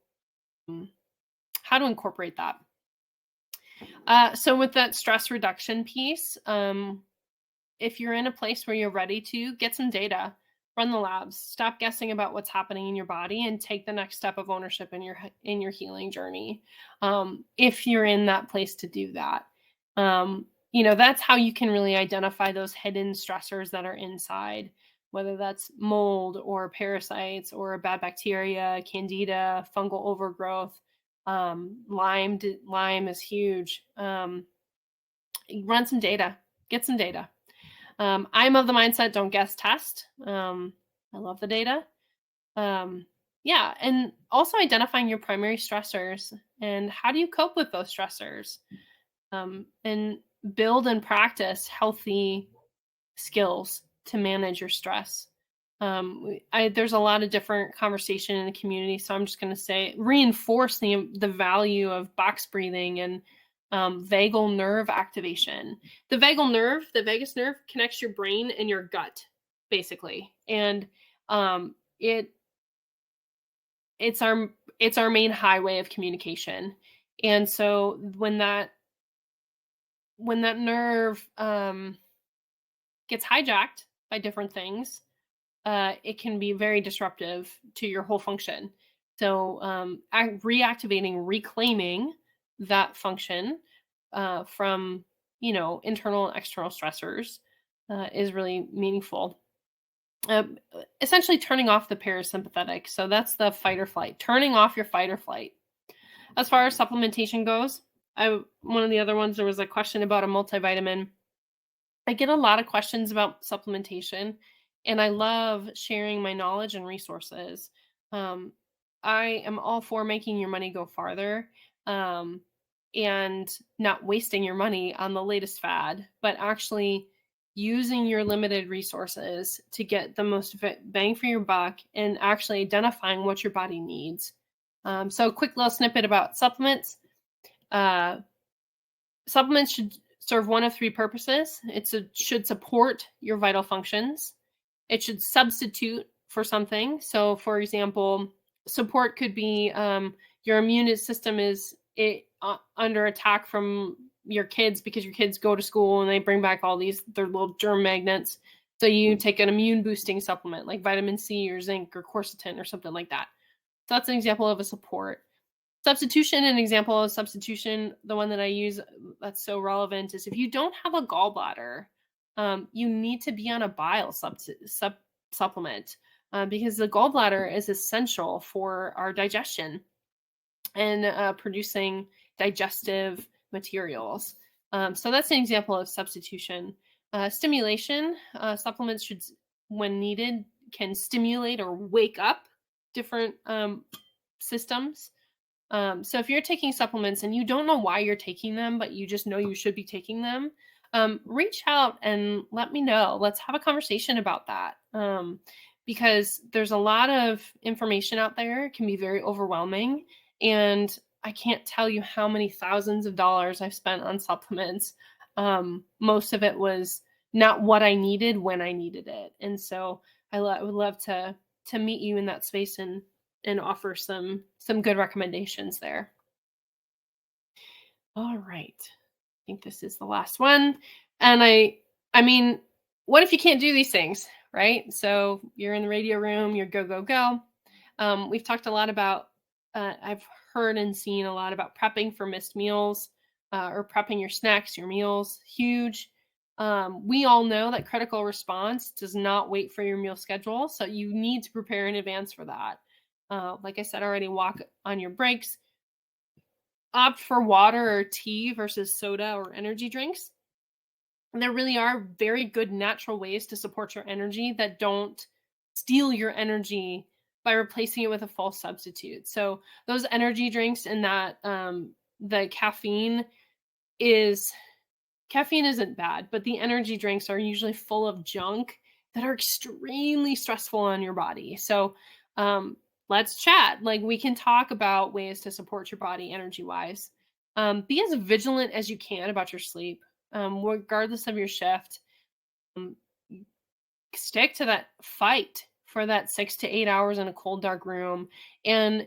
how to incorporate that. So with that stress reduction piece, if you're in a place where you're ready to get some data, run the labs, stop guessing about what's happening in your body, and take the next step of ownership in your healing journey. If you're in that place to do that, that's how you can really identify those hidden stressors that are inside, whether that's mold or parasites or bad bacteria, candida, fungal overgrowth. Lyme is huge. Run some data, get some data. I'm of the mindset, don't guess, test. I love the data. Yeah, and also identifying your primary stressors and how do you cope with those stressors, and build and practice healthy skills to manage your stress. There's a lot of different conversation in the community, so I'm just going to say reinforce the value of box breathing and vagal nerve activation. The vagus nerve, connects your brain and your gut, basically, and it's our main highway of communication. And so when that nerve gets hijacked by different things, it can be very disruptive to your whole function. So reactivating, reclaiming that function from internal and external stressors is really meaningful. Essentially turning off the parasympathetic. So that's the fight or flight, turning off your fight or flight. As far as supplementation goes, one of the other ones, there was a question about a multivitamin. I get a lot of questions about supplementation, and I love sharing my knowledge and resources. I am all for making your money go farther, and not wasting your money on the latest fad, but actually using your limited resources to get the most bang for your buck and actually identifying what your body needs. So a quick little snippet about supplements. Supplements should serve one of three purposes. It should support your vital functions. It should substitute for something. So, for example, support could be your immune system is under attack from your kids because your kids go to school and they bring back all their little germ magnets. So you take an immune boosting supplement like vitamin C or zinc or quercetin or something like that. So that's an example of a support. Substitution, an example of substitution, the one that I use that's so relevant is if you don't have a gallbladder, you need to be on a bile supplement because the gallbladder is essential for our digestion and producing digestive materials. So that's an example of substitution. Stimulation, supplements should, when needed, can stimulate or wake up different systems. So if you're taking supplements and you don't know why you're taking them, but you just know you should be taking them, reach out and let me know. Let's have a conversation about that. Because there's a lot of information out there. It can be very overwhelming. And I can't tell you how many thousands of dollars I've spent on supplements. Most of it was not what I needed when I needed it. And so I would love to meet you in that space and offer some good recommendations there. All right. I think this is the last one. And I mean, what if you can't do these things, right? So you're in the radio room, you're go, go, go. We've talked a lot about, I've heard and seen a lot about prepping for missed meals or prepping your snacks, your meals. Huge. We all know that critical response does not wait for your meal schedule. So you need to prepare in advance for that. Like I said already, walk on your breaks. Opt for water or tea versus soda or energy drinks. And there really are very good natural ways to support your energy that don't steal your energy by replacing it with a false substitute. So those energy drinks and that the caffeine isn't bad, but the energy drinks are usually full of junk that are extremely stressful on your body. So let's chat. Like, we can talk about ways to support your body energy-wise. Be as vigilant as you can about your sleep, regardless of your shift. Stick to that fight for that 6 to 8 hours in a cold, dark room. And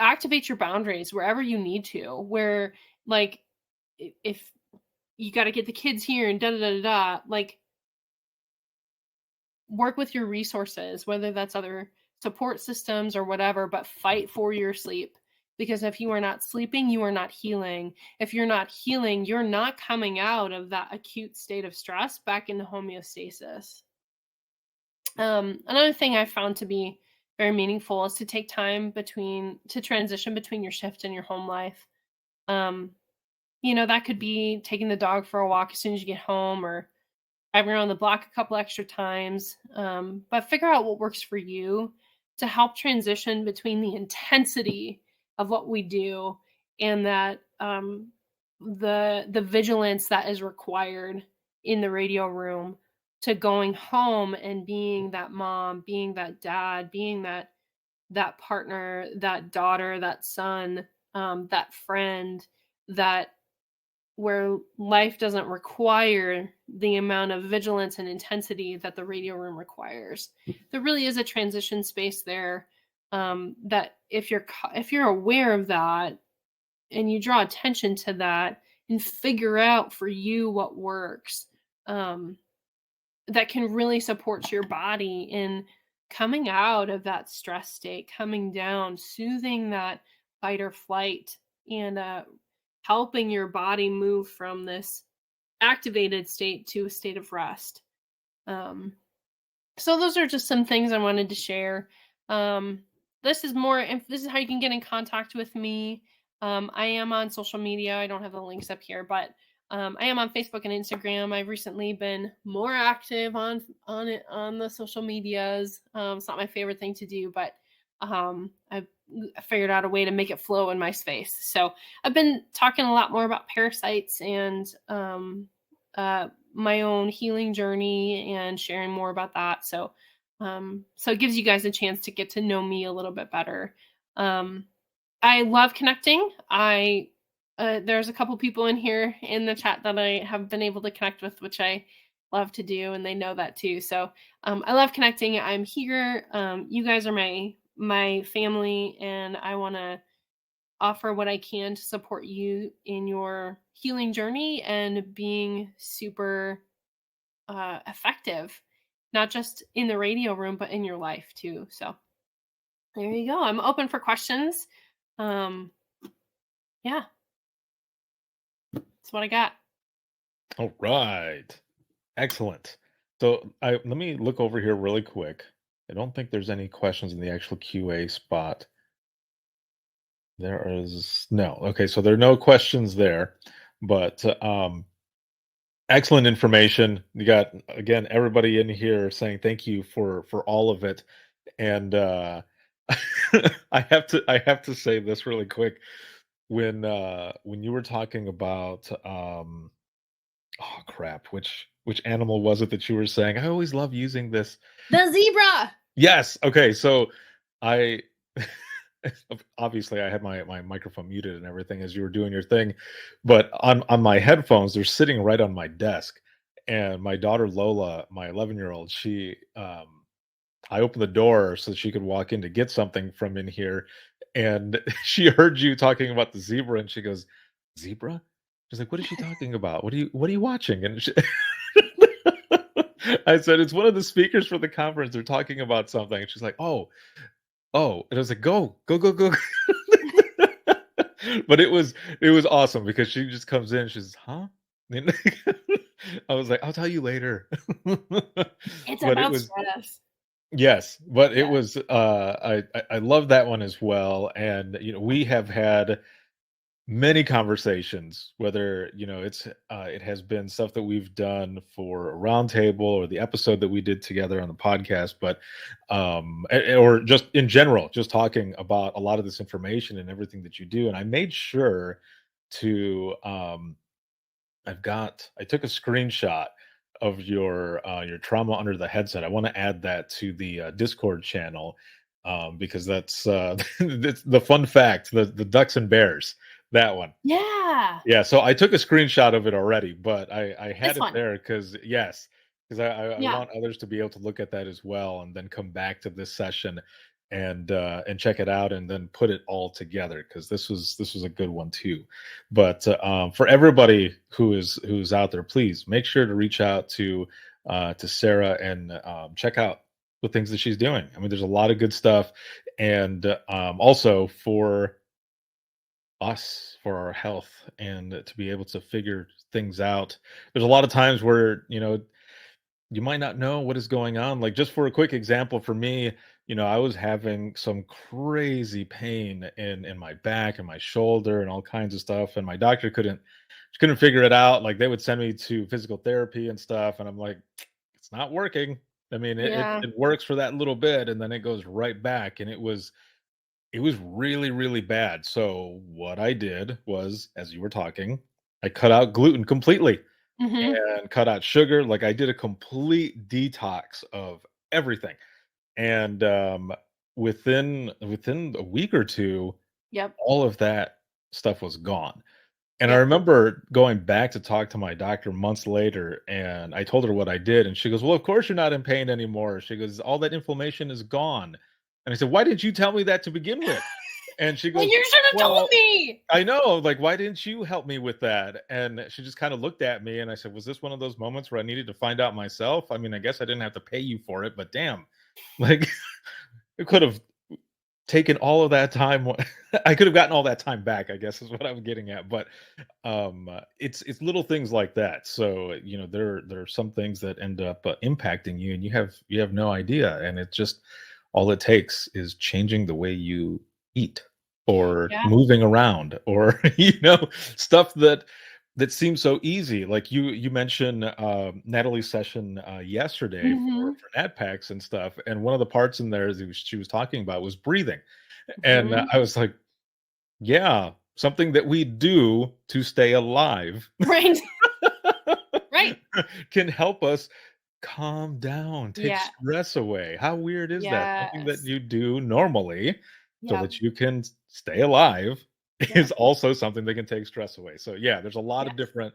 activate your boundaries wherever you need to, where like if you got to get the kids here and da da da da, like work with your resources, whether that's other support systems or whatever, but fight for your sleep. Because if you are not sleeping, you are not healing. If you're not healing, you're not coming out of that acute state of stress back into homeostasis. Another thing I found to be very meaningful is to take time to transition between your shift and your home life. That could be taking the dog for a walk as soon as you get home, or driving around the block a couple extra times. But figure out what works for you to help transition between the intensity of what we do and that the vigilance that is required in the radio room, to going home and being that mom, being that dad, being that partner, that daughter, that son, that friend, that where life doesn't require the amount of vigilance and intensity that the radio room requires. There really is a transition space there, that if you're aware of that and you draw attention to that and figure out for you what works, that can really support your body in coming out of that stress state, coming down, soothing that fight or flight, and helping your body move from this activated state to a state of rest. So those are just some things I wanted to share. This is how you can get in contact with me. I am on social media. I don't have the links up here, but I am on Facebook and Instagram. I've recently been more active on the social medias. It's not my favorite thing to do, but I've figured out a way to make it flow in my space. So I've been talking a lot more about parasites and my own healing journey and sharing more about that. So it gives you guys a chance to get to know me a little bit better. I love connecting. There's a couple people in here in the chat that I have been able to connect with, which I love to do, and they know that too. So I love connecting. I'm here. You guys are my family, and I want to offer what I can to support you in your healing journey and being super effective, not just in the radio room, but in your life too. So there you go. I'm open for questions. Yeah. That's what I got. All right. Excellent. So let me look over here really quick. I don't think there's any questions in the actual QA spot. There is no. Okay, so there are no questions there, but excellent information. You got, again, everybody in here saying thank you for all of it. And I have to say this really quick. When you were talking about oh crap, which animal was it that you were saying? I always love using this. The zebra. Yes. Okay. So I obviously I had my microphone muted and everything as you were doing your thing, but on my headphones, they're sitting right on my desk. And my daughter Lola, my 11-year-old, she I opened the door so she could walk in to get something from in here, and she heard you talking about the zebra, and she goes, "Zebra?" She's like, "What is she talking about? What are you watching?" And I said, "It's one of the speakers for the conference. They're talking about something." And she's like, "Oh, oh." And I was like, "Go, go, go, go." But it was awesome because she just comes in, she's, "Huh?" And I was like, "I'll tell you later." It's But it about was stress. yes, but it Yeah. was I love that one as well. And we have had many conversations, whether it's it has been stuff that we've done for a roundtable or the episode that we did together on the podcast, but or just in general, just talking about a lot of this information and everything that you do. And I made sure to I took a screenshot of your trauma under the headset. I want to add that to the Discord channel, because that's that's the fun fact, the ducks and bears, that one. Yeah. Yeah, so I took a screenshot of it already, but I had It's it fun. there because yes, because I Yeah. want others to be able to look at that as well and then come back to this session and check it out and then put it all together, because this was a good one too. But for everybody who's out there, please make sure to reach out to Sarah and check out the things that she's doing. I mean, there's a lot of good stuff, and also for us, for our health, and to be able to figure things out. There's a lot of times where you might not know what is going on. Like, just for a quick example, for me, I was having some crazy pain in my back and my shoulder and all kinds of stuff, and my doctor couldn't figure it out. Like, they would send me to physical therapy and stuff, and I'm like, it's not working. I mean, Yeah. it works for that little bit, and then it goes right back, and it was really, really bad. So what I did was, as you were talking, I cut out gluten completely Hmm. and cut out sugar. Like, I did a complete detox of everything. And within a week or two, Yep. all of that stuff was gone. And I Yep. remember going back to talk to my doctor months later, and I told her what I did, and she goes, "Well, of course you're not in pain anymore." She goes, "All that inflammation is gone." And I said, "Why didn't you tell me that to begin with?" And she Well, goes, you should have told "Well, me. I know, like, why didn't you help me with that?" And she just kind of looked at me, and I said, "Was this one of those moments where I needed to find out myself? I mean, I guess I didn't have to pay you for it, but damn, like, it could have taken all of that time. I could have gotten all that time back, I guess is what I'm getting at. But it's little things like that. So there are some things that end up impacting you, and you have no idea. And it's just, all it takes is changing the way you eat, or Yeah. moving around, or stuff that seems so easy. Like, you mentioned Natalie's session yesterday for Hmm. nat packs and stuff, and one of the parts in there that she was talking about was breathing. And Hmm. I was like, yeah, something that we do to stay alive Right. Right. can help us calm down, take Yeah. stress away. How weird is that? Something that Yes. you do normally so Yep. that you can stay alive is Yep. also something that can take stress away. So yeah, there's a lot of Yes. different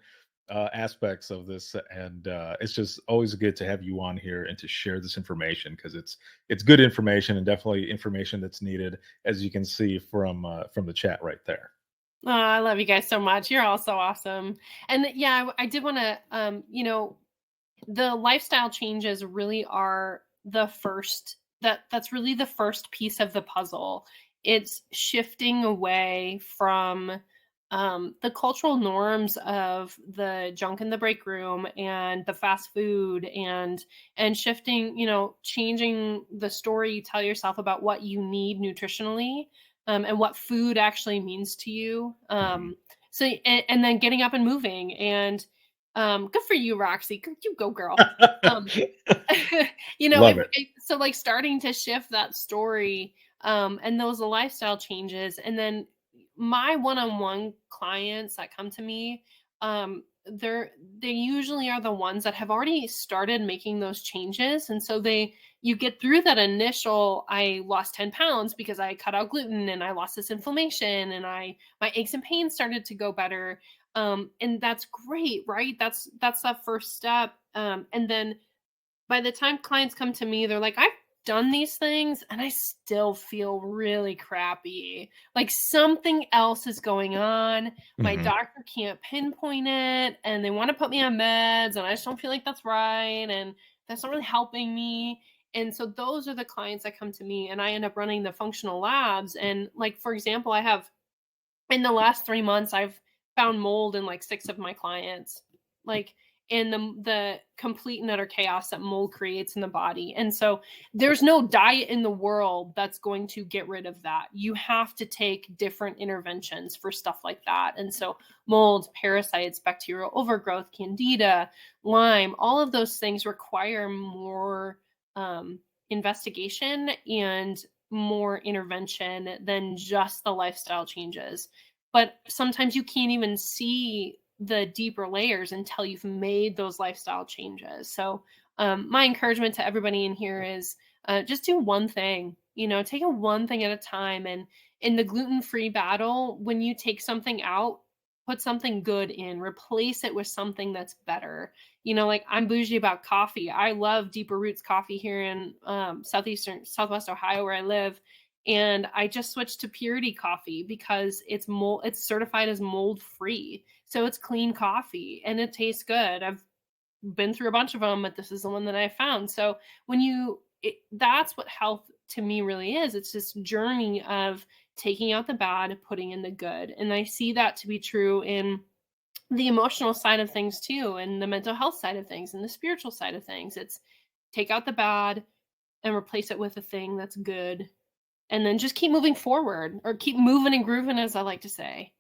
aspects of this, and it's just always good to have you on here and to share this information, because it's good information, and definitely information that's needed, as you can see from the chat right there. Oh, I love you guys so much. You're all so awesome. And yeah, I did want to, the lifestyle changes really are the first, that's really the first piece of the puzzle. It's shifting away from the cultural norms of the junk in the break room and the fast food, and shifting, changing the story you tell yourself about what you need nutritionally, and what food actually means to you. Mhm. And then getting up and moving, and good for you, Roxy. You go, girl. Um, Love it. so like starting to shift that story, and those lifestyle changes, and then my one-on-one clients that come to me, they usually are the ones that have already started making those changes, and so you get through that initial, I lost 10 pounds because I cut out gluten and I lost this inflammation, and my aches and pains started to go better. And that's great, right? That's that first step. And then by the time clients come to me, they're like, I've done these things and I still feel really crappy. Like something else is going on. My Mhm. doctor can't pinpoint it and they want to put me on meds, and I just don't feel like that's right. And that's not really helping me. And so those are the clients that come to me, and I end up running the functional labs. And like, for example, I have, in the last 3 months, I've found mold in like 6 of my clients. Like, in the complete and utter chaos that mold creates in the body. And so there's no diet in the world that's going to get rid of that. You have to take different interventions for stuff like that. And so mold, parasites, bacterial overgrowth, candida, Lyme, all of those things require more investigation and more intervention than just the lifestyle changes. But sometimes you can't even see the deeper layers until you've made those lifestyle changes. So, my encouragement to everybody in here is, just do one thing, take it one thing at a time. And in the gluten free battle, when you take something out, put something good in, replace it with something that's better. Like, I'm bougie about coffee. I love Deeper Roots coffee here in Southwest Ohio, where I live. And I just switched to Purity coffee because it's certified as mold free. So it's clean coffee and it tastes good. I've been through a bunch of them, but this is the one that I found. So that's what health to me really is. It's this journey of taking out the bad, putting in the good. And I see that to be true in the emotional side of things too, and the mental health side of things, and the spiritual side of things. It's take out the bad and replace it with a thing that's good. And then just keep moving forward, or keep moving and grooving, as I like to say.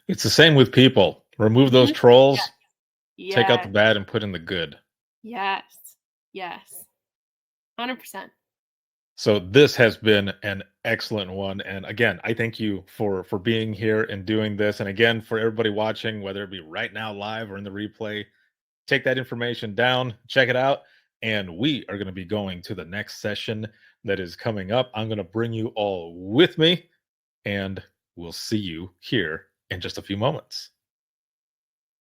It's the same with people. Remove those Mhm. trolls, take out the Yes. bad, and put in the good. Yes. Yes. 100%. So this has been an excellent one, and again, I thank you for being here and doing this. And again, for everybody watching, whether it be right now live or in the replay, take that information down, check it out, and we are going to be going to the next session that is coming up. I'm going to bring you all with me, and we'll see you here in just a few moments.